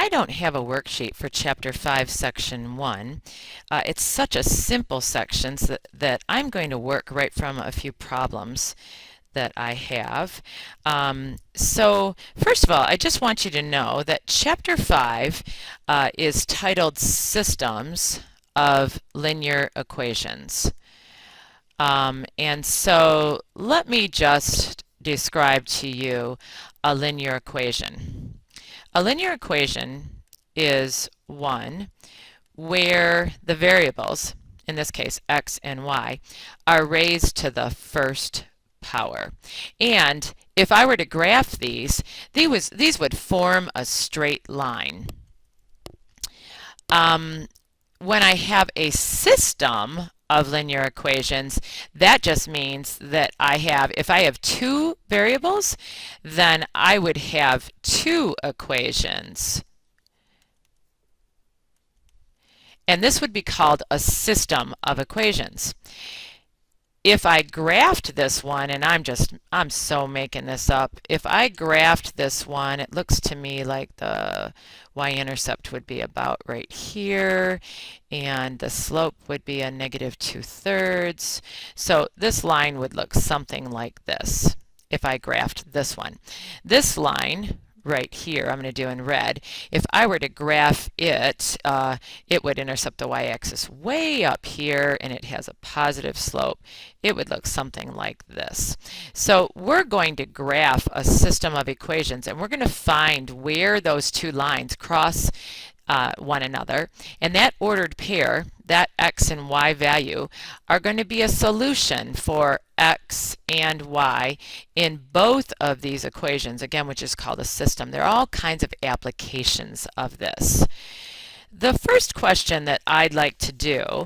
I don't have a worksheet for Chapter 5, Section 1. It's such a simple section that I'm going to work right from a few problems that I have. So first of all, I just want you to know that Chapter 5 is titled Systems of Linear Equations. And so let me just describe to you a linear equation. A linear equation is one where the variables, in this case x and y, are raised to the first power. And if I were to graph these would form a straight line. When I have a system of linear equations, that just means that if I have two variables, then I would have two equations. And this would be called a system of equations. If I graphed this one, and I'm so making this up, if I graphed this one, it looks to me like the y-intercept would be about right here, and the slope would be a -2/3. So this line would look something like this if I graphed this one. This line right here, I'm going to do in red, if I were to graph it, it would intercept the y-axis way up here, and it has a positive slope. It would look something like this. So we're going to graph a system of equations, and we're going to find where those two lines cross one another, and that ordered pair, that x and y value, are going to be a solution for x and y in both of these equations, again, which is called a system. There are all kinds of applications of this. The first question that I'd like to do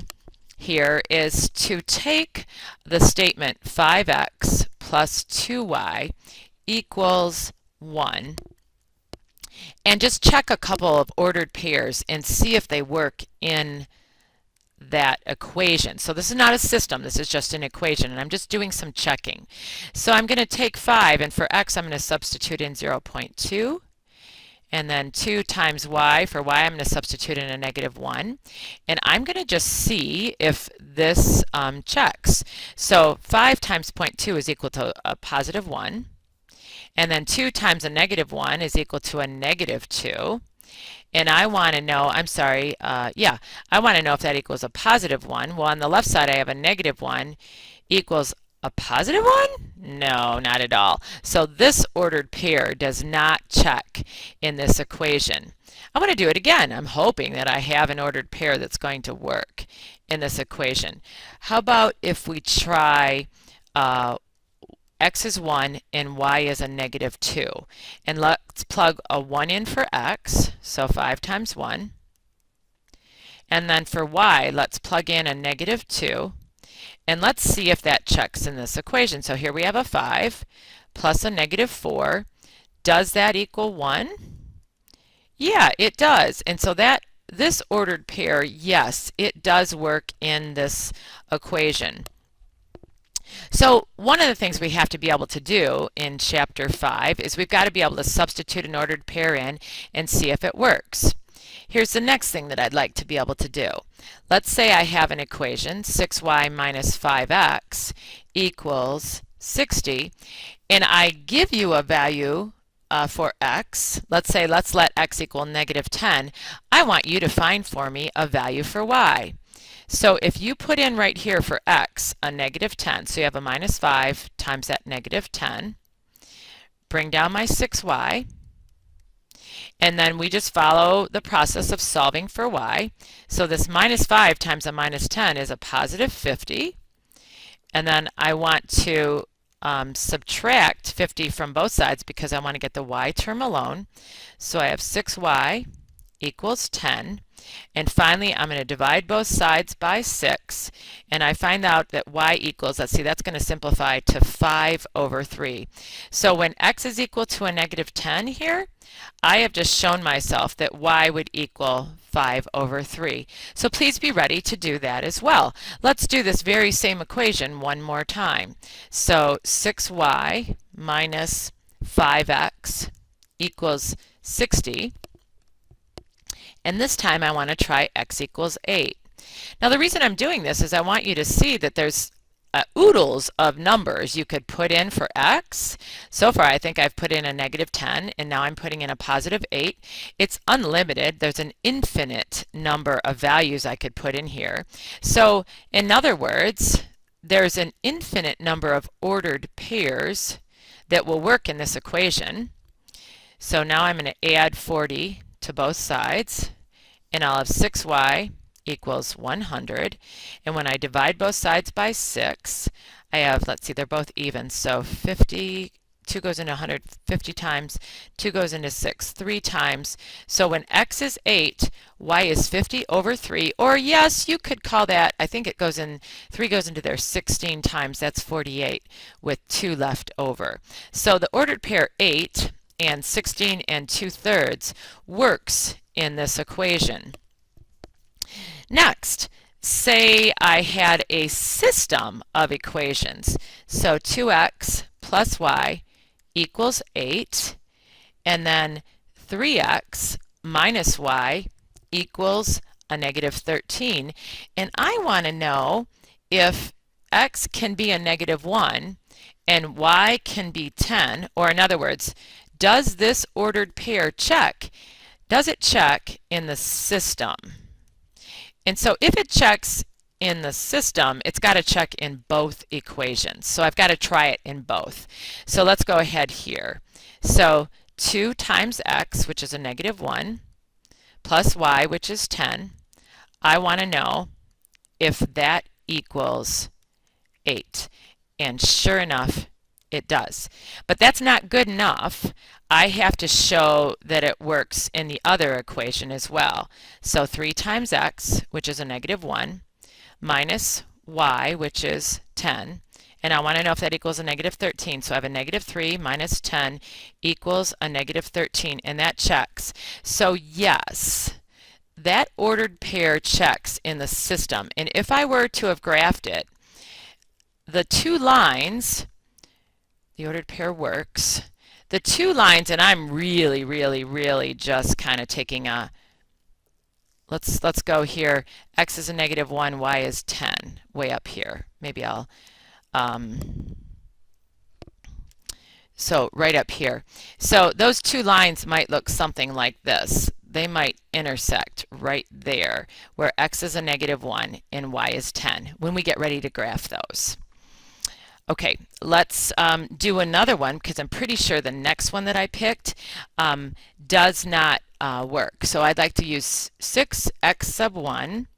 here is to take the statement 5x plus 2y equals 1 and just check a couple of ordered pairs and see if they work in that equation. So this is not a system, this is just an equation, and I'm just doing some checking. So I'm going to take 5, and for x I'm going to substitute in 0.2, and then 2 times y, for y I'm going to substitute in a -1, and I'm going to just see if this checks. So 5 times 0.2 is equal to a +1, and then 2 times a -1 is equal to a -2. And I want to know, I want to know if that equals a +1. Well, on the left side I have a -1 equals a +1? No, not at all. So this ordered pair does not check in this equation. I want to do it again. I'm hoping that I have an ordered pair that's going to work in this equation. How about if we try x is 1 and y is a -2. And let's plug a 1 in for x, so 5 times 1. And then for y, let's plug in a -2. And let's see if that checks in this equation. So here we have a 5 plus a -4. Does that equal 1? Yeah, it does. And so this ordered pair, yes, it does work in this equation. So one of the things we have to be able to do in Chapter 5 is we've got to be able to substitute an ordered pair in and see if it works. Here's the next thing that I'd like to be able to do. Let's say I have an equation, 6y minus 5x equals 60, and I give you a value for x. Let's let x equal -10. I want you to find for me a value for y. So if you put in right here for x a -10, so you have a -5 times that -10, bring down my 6y, and then we just follow the process of solving for y. So this -5 times a -10 is a +50, and then I want to subtract 50 from both sides because I want to get the y term alone. So I have 6y equals 10. And finally, I'm going to divide both sides by 6, and I find out that y equals, let's see, that's going to simplify to 5/3. So when x is equal to a -10 here, I have just shown myself that y would equal 5/3. So please be ready to do that as well. Let's do this very same equation one more time. So 6y minus 5x equals 60. And this time I want to try x equals 8. Now the reason I'm doing this is I want you to see that there's oodles of numbers you could put in for x. So far I think I've put in a -10 and now I'm putting in a +8. It's unlimited. There's an infinite number of values I could put in here. So in other words, there's an infinite number of ordered pairs that will work in this equation. So now I'm going to add 40 to both sides and I'll have 6y equals 100, and when I divide both sides by 6 I have, let's see, they're both even, so 50, 2 goes into 100 50 times, 2 goes into 6 3 times. So when x is 8, y is 50 over 3, or yes, you could call that, I think it goes in, 3 goes into there 16 times, that's 48 with 2 left over. So the ordered pair 8 and 16 2/3 works in this equation. Next, say I had a system of equations. So 2x plus y equals 8, and then 3x minus y equals a -13. And I want to know if x can be a -1 and y can be 10, or in other words, does this ordered pair check? Does it check in the system? And so if it checks in the system, it's got to check in both equations. So I've got to try it in both. So let's go ahead here. So 2 times x, which is a -1, plus y, which is 10. I want to know if that equals 8. And sure enough, it does. But that's not good enough. I have to show that it works in the other equation as well. So 3 times x, which is a -1, minus y, which is 10. And I want to know if that equals a -13. So I have a -3 minus 10 equals a -13, and that checks. So yes, that ordered pair checks in the system. And if I were to have graphed it, the two lines, the ordered pair works. The two lines, and I'm really just kind of taking a, let's go here. X is a -1, y is 10, way up here. Maybe I'll, so right up here. So those two lines might look something like this. They might intersect right there, where x is a -1 and y is 10, when we get ready to graph those. Okay, let's do another one, because I'm pretty sure the next one that I picked does not work. So I'd like to use 6x1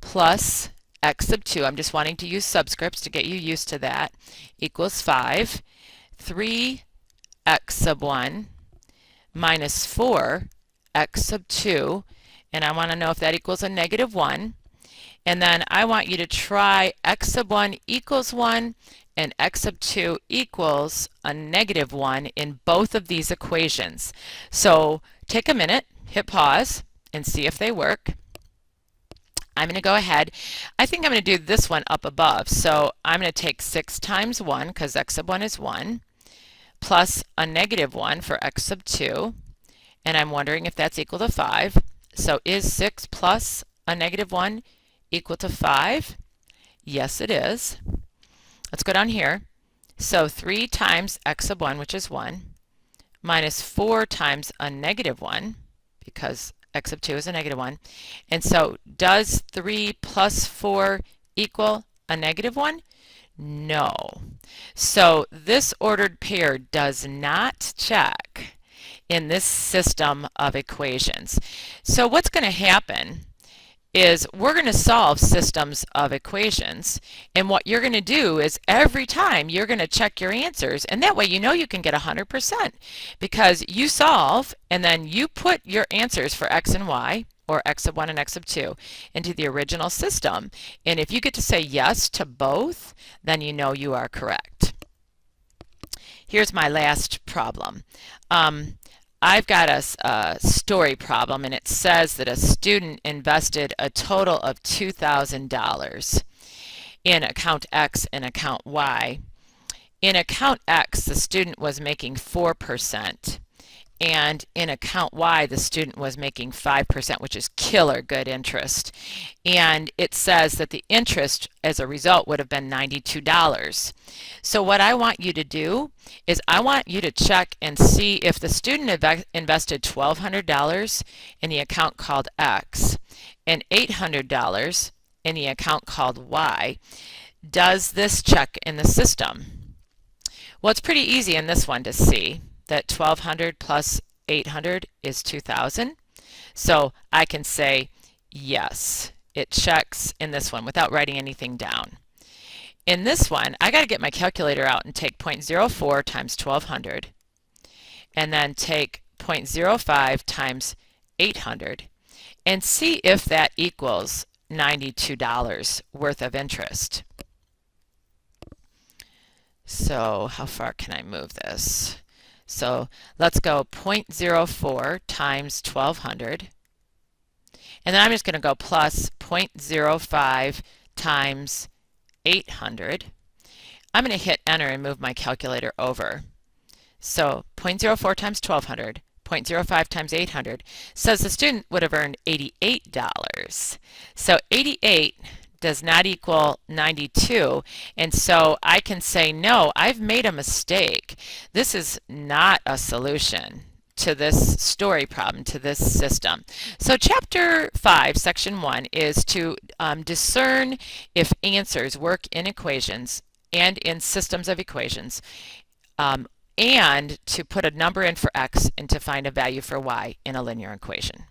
plus x2. I'm just wanting to use subscripts to get you used to that, equals 5. 3x1 minus 4x2, and I want to know if that equals a -1. And then I want you to try x1 equals 1 and x2 equals a -1 in both of these equations. So take a minute, hit pause, and see if they work. I'm going to go ahead. I think I'm going to do this one up above. So I'm going to take 6 times 1, because x1 is 1, plus a -1 for x2. And I'm wondering if that's equal to 5. So is 6 plus a -1 equal to 5? Yes, it is. Let's go down here. So 3 times x1, which is 1, minus 4 times a -1, because x2 is a -1. And so does 3 plus 4 equal a -1? No. So this ordered pair does not check in this system of equations. So what's going to happen is we're going to solve systems of equations, and what you're going to do is every time you're going to check your answers, and that way you know you can get 100%, because you solve and then you put your answers for x and y, or x1 and x2, into the original system, and if you get to say yes to both, then you know you are correct. Here's my last problem. I've got a story problem, and it says that a student invested a total of $2,000 in account X and account Y. In account X, the student was making 4%, and in account Y the student was making 5%, which is killer good interest. And it says that the interest as a result would have been $92. So what I want you to do is I want you to check and see if the student invested $1,200 in the account called X and $800 in the account called Y. Does this check in the system? Well, it's pretty easy in this one to see that 1,200 plus 800 is 2,000. So I can say yes, it checks in this one without writing anything down. In this one, I got to get my calculator out and take 0.04 times 1,200 and then take 0.05 times 800 and see if that equals $92 worth of interest. So how far can I move this? So let's go 0.04 times 1,200. And then I'm just going to go plus 0.05 times 800. I'm going to hit enter and move my calculator over. So 0.04 times 1,200, 0.05 times 800 says the student would have earned $88. So 88 does not equal 92, and so I can say no, I've made a mistake. This is not a solution to this story problem, to this system. So chapter 5 section 1 is to discern if answers work in equations and in systems of equations, and to put a number in for x and to find a value for y in a linear equation.